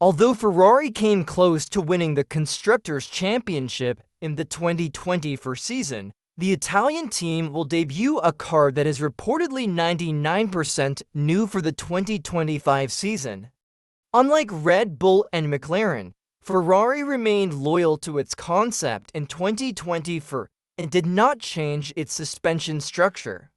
Although Ferrari came close to winning the Constructors' Championship in the 2024 season, the Italian team will debut a car that is reportedly 99% new for the 2025 season. Unlike Red Bull and McLaren, Ferrari remained loyal to its concept in 2024 and did not change its suspension structure.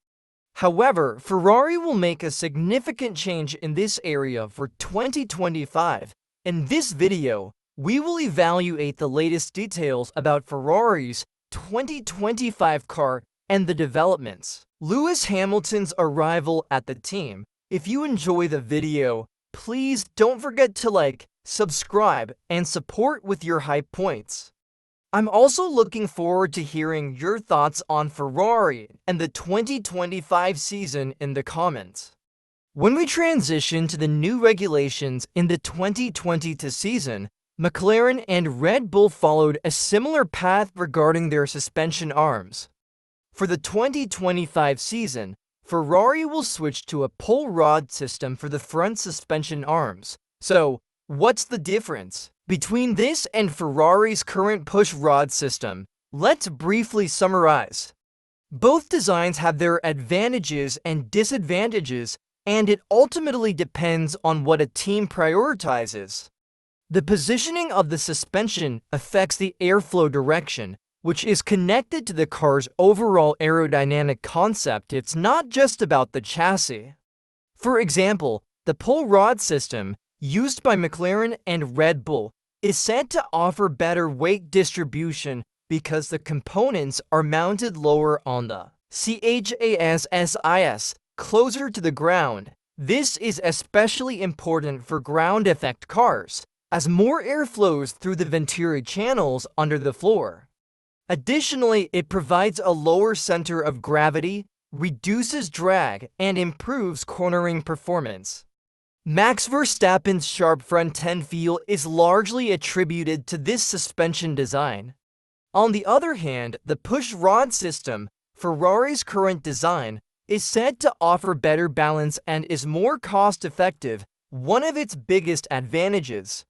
However, Ferrari will make a significant change in this area for 2025. In this video, we will evaluate the latest details about Ferrari's 2025 car and the developments. Lewis Hamilton's arrival at the team. If you enjoy the video, please don't forget to like, subscribe, and support with your high points. I'm also looking forward to hearing your thoughts on Ferrari and the 2025 season in the comments. When we transition to the new regulations in the 2022 season, McLaren and Red Bull followed a similar path regarding their suspension arms. For the 2025 season, Ferrari will switch to a pull rod system for the front suspension arms. So, what's the difference between this and Ferrari's current push rod system? Let's briefly summarize. Both designs have their advantages and disadvantages, and it ultimately depends on what a team prioritizes. The positioning of the suspension affects the airflow direction, which is connected to the car's overall aerodynamic concept. It's not just about the chassis. For example, the pull rod system, used by McLaren and Red Bull, is said to offer better weight distribution because the components are mounted lower on the chassis, closer to the ground. This is especially important for ground effect cars, as more air flows through the venturi channels under the floor. Additionally, it provides a lower center of gravity, reduces drag, and improves cornering performance. Max Verstappen's sharp front end feel is largely attributed to this suspension design. On the other hand, the push rod system, Ferrari's current design, is said to offer better balance and is more cost-effective. One of its biggest advantages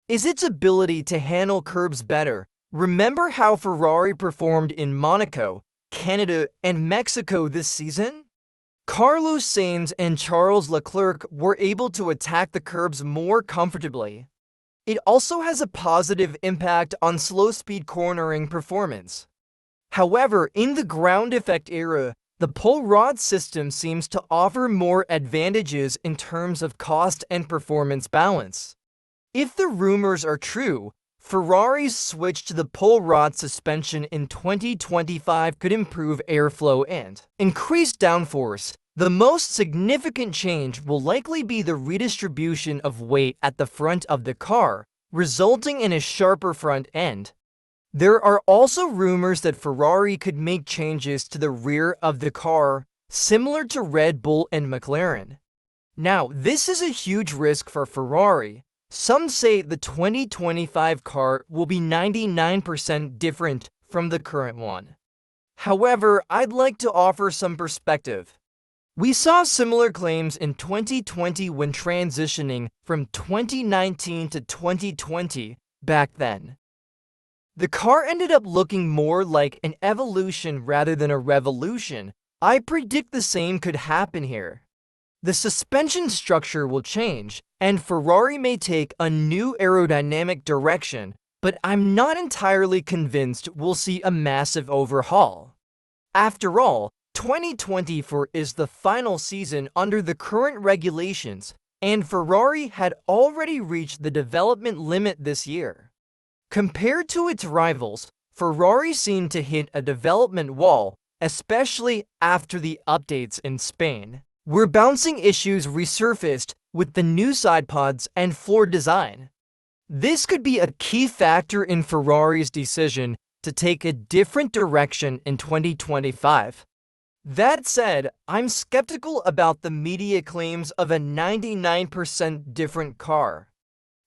is its ability to handle curbs better. Remember how Ferrari performed in Monaco, Canada, and Mexico this season? Carlos Sainz and Charles Leclerc were able to attack the curbs more comfortably. It also has a positive impact on slow-speed cornering performance. However, in the ground effect era, the pull rod system seems to offer more advantages in terms of cost and performance balance. If the rumors are true, Ferrari's switch to the pull rod suspension in 2025 could improve airflow and increase downforce. The most significant change will likely be the redistribution of weight at the front of the car, resulting in a sharper front end. There are also rumors that Ferrari could make changes to the rear of the car, similar to Red Bull and McLaren. Now, this is a huge risk for Ferrari. Some say the 2025 car will be 99% different from the current one. However, I'd like to offer some perspective. We saw similar claims in 2020 when transitioning from 2019 to 2020 back then. The car ended up looking more like an evolution rather than a revolution. I predict the same could happen here. The suspension structure will change, and Ferrari may take a new aerodynamic direction, but I'm not entirely convinced we'll see a massive overhaul. After all, 2024 is the final season under the current regulations, and Ferrari had already reached the development limit this year. Compared to its rivals, Ferrari seemed to hit a development wall, especially after the updates in Spain, where bouncing issues resurfaced with the new side pods and floor design. This could be a key factor in Ferrari's decision to take a different direction in 2025. That said, I'm skeptical about the media claims of a 99% different car.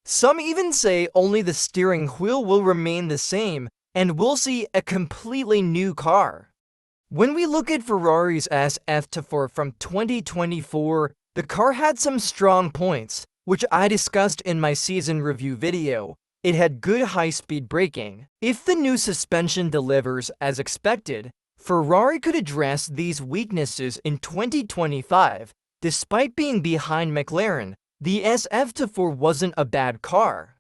Some even say only the steering wheel will remain the same and we'll see a completely new car. When we look at Ferrari's SF-25 from 2024, the car had some strong points, which I discussed in my season review video. It had good high-speed braking. If the new suspension delivers as expected, Ferrari could address these weaknesses in 2025. Despite being behind McLaren, the SF-25 wasn't a bad car.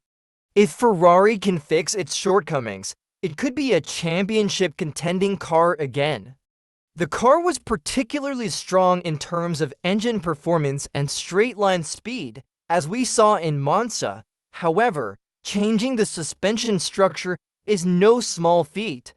If Ferrari can fix its shortcomings, it could be a championship contending car again. The car was particularly strong in terms of engine performance and straight-line speed, as we saw in Monza. However, changing the suspension structure is no small feat.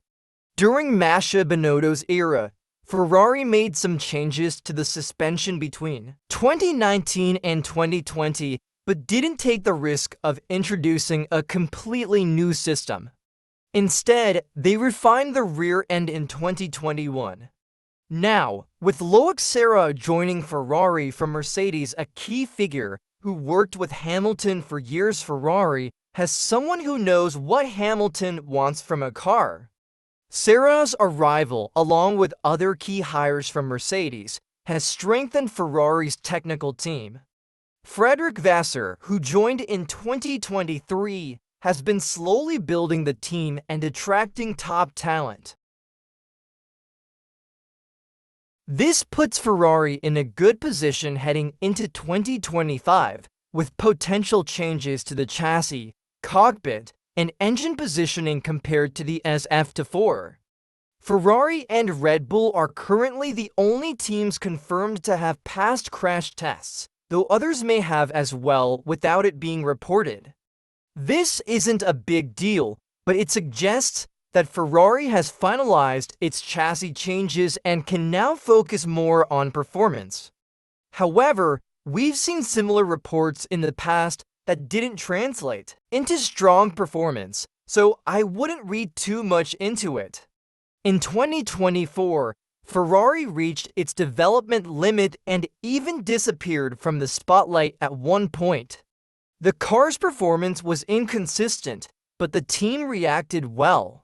During Masha Binotto's era, Ferrari made some changes to the suspension between 2019 and 2020, but didn't take the risk of introducing a completely new system. Instead, they refined the rear end in 2021. Now, with Loic Serra joining Ferrari from Mercedes, a key figure who worked with Hamilton for years, Ferrari has someone who knows what Hamilton wants from a car. Serra's arrival, along with other key hires from Mercedes, has strengthened Ferrari's technical team. Frederic Vasseur, who joined in 2023, has been slowly building the team and attracting top talent. This puts Ferrari in a good position heading into 2025, with potential changes to the chassis, cockpit, and engine positioning compared to the SF-25. Ferrari and Red Bull are currently the only teams confirmed to have passed crash tests, though others may have as well without it being reported. This isn't a big deal, but it suggests that Ferrari has finalized its chassis changes and can now focus more on performance. However, we've seen similar reports in the past that didn't translate into strong performance, so I wouldn't read too much into it. In 2024, Ferrari reached its development limit and even disappeared from the spotlight at one point. The car's performance was inconsistent, but the team reacted well.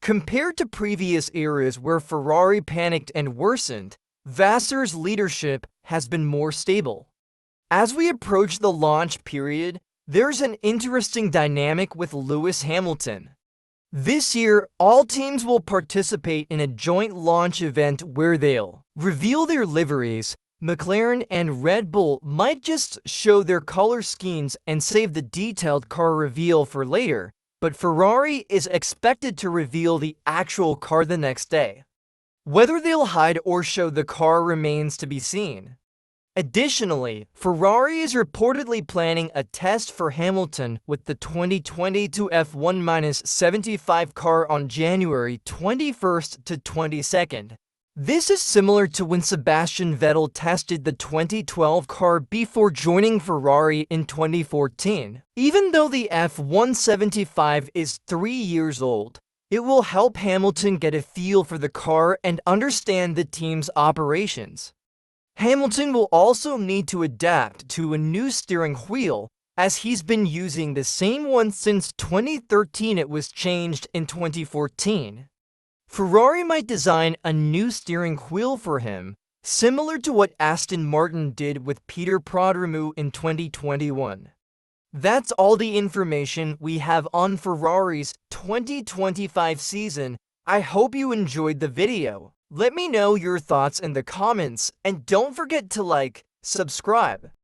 Compared to previous eras where Ferrari panicked and worsened, Vasseur's leadership has been more stable. As we approach the launch period, there's an interesting dynamic with Lewis Hamilton. This year, all teams will participate in a joint launch event where they'll reveal their liveries. McLaren and Red Bull might just show their color schemes and save the detailed car reveal for later, but Ferrari is expected to reveal the actual car the next day. Whether they'll hide or show the car remains to be seen. Additionally, Ferrari is reportedly planning a test for Hamilton with the 2022 F1-75 car on January 21st to 22nd. This is similar to when Sebastian Vettel tested the 2012 car before joining Ferrari in 2014. Even though the F1-75 is 3 years old, it will help Hamilton get a feel for the car and understand the team's operations. Hamilton will also need to adapt to a new steering wheel, as he's been using the same one since 2013. It was changed in 2014. Ferrari might design a new steering wheel for him, similar to what Aston Martin did with Peter Prodromou in 2021. That's all the information we have on Ferrari's 2025 season. I hope you enjoyed the video. Let me know your thoughts in the comments, and don't forget to like, subscribe.